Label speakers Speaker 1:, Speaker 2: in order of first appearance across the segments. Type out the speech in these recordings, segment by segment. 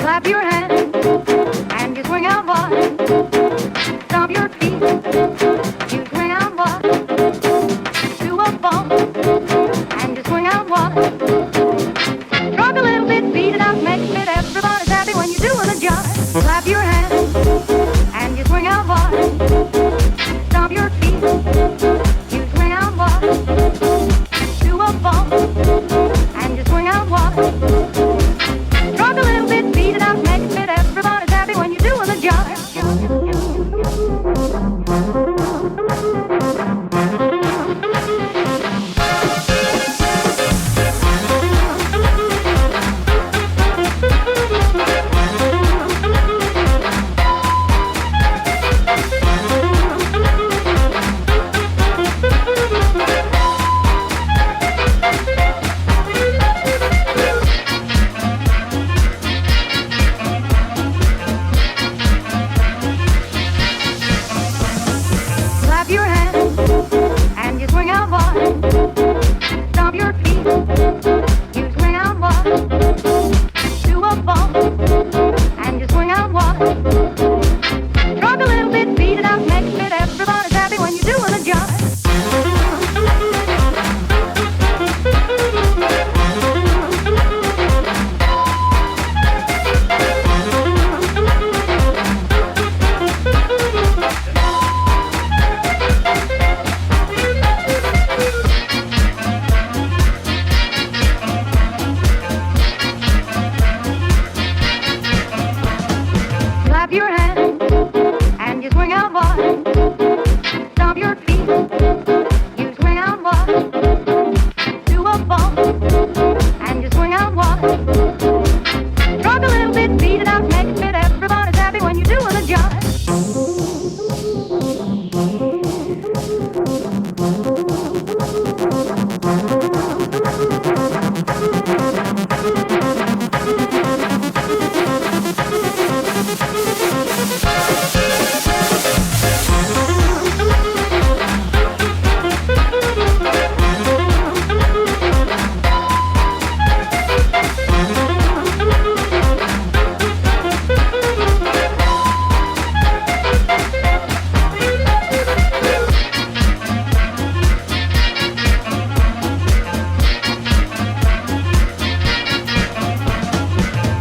Speaker 1: Clap your hands and you swing out wide. Stomp your feet, you swing out wide. Do a bump and you swing out wide. Rock a little bit, beat it out, make it. Everybody's happy when you're doing a jive. Clap your hands and you swing out wide. Stomp your feet, you swing out wide. Do a bump and you swing out wide. Rock a little bit, beat it out, make it. Everybody's happy when you're doing a jive. Clap your hands and you swing out wide. Stomp your feet, you swing out wide. Do a bump and you swing out wide. Rock a little bit, beat it out, make it. Everybody's happy when you're doing a jive. Clap your hands and you swing out wide. Stomp your feet, you swing out wide. Do a bump and you swing out wide. Rock a little bit, beat it out, make it. Everybody's happy when you're doing a jive.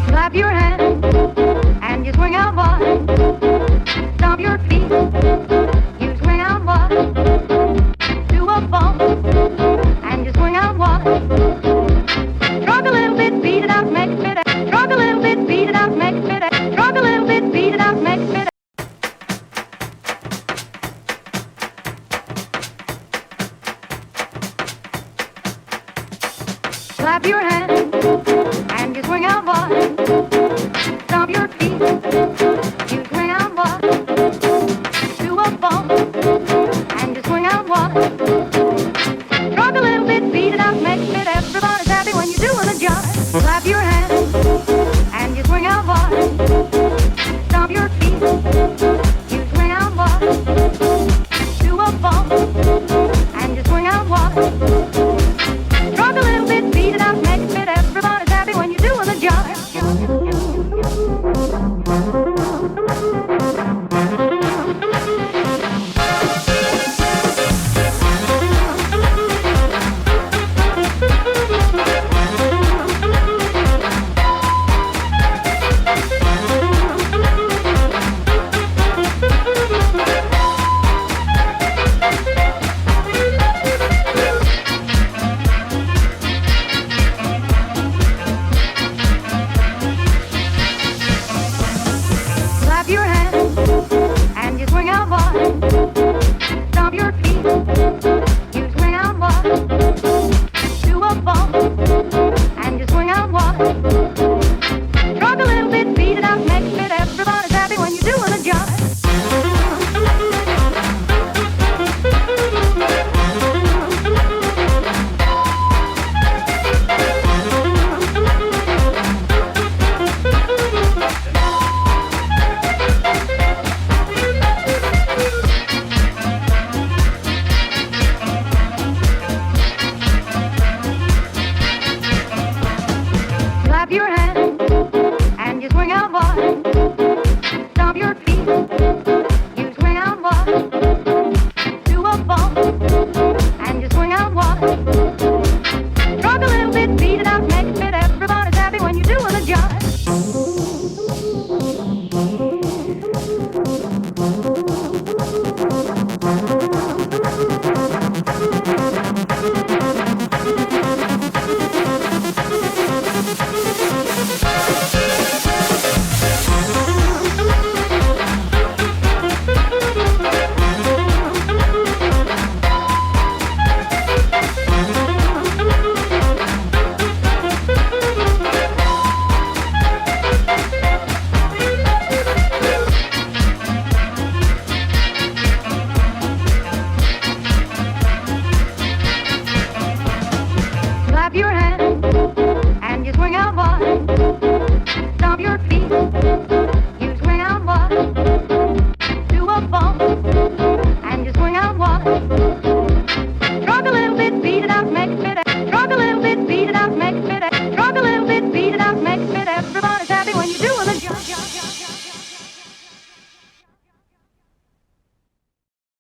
Speaker 1: Clap your hands and you swing out wide. Stomp your feet, you swing out wide. Do a bump and you swing out wide. Rock a little bit, beat it out, make it. Rock a little bit, beat it out, make it. Rock a little bit, beat it out, make it. Clap your hands and you swing out wide. Stomp your feet, you swing out wide. Do a bump and you swing out wide.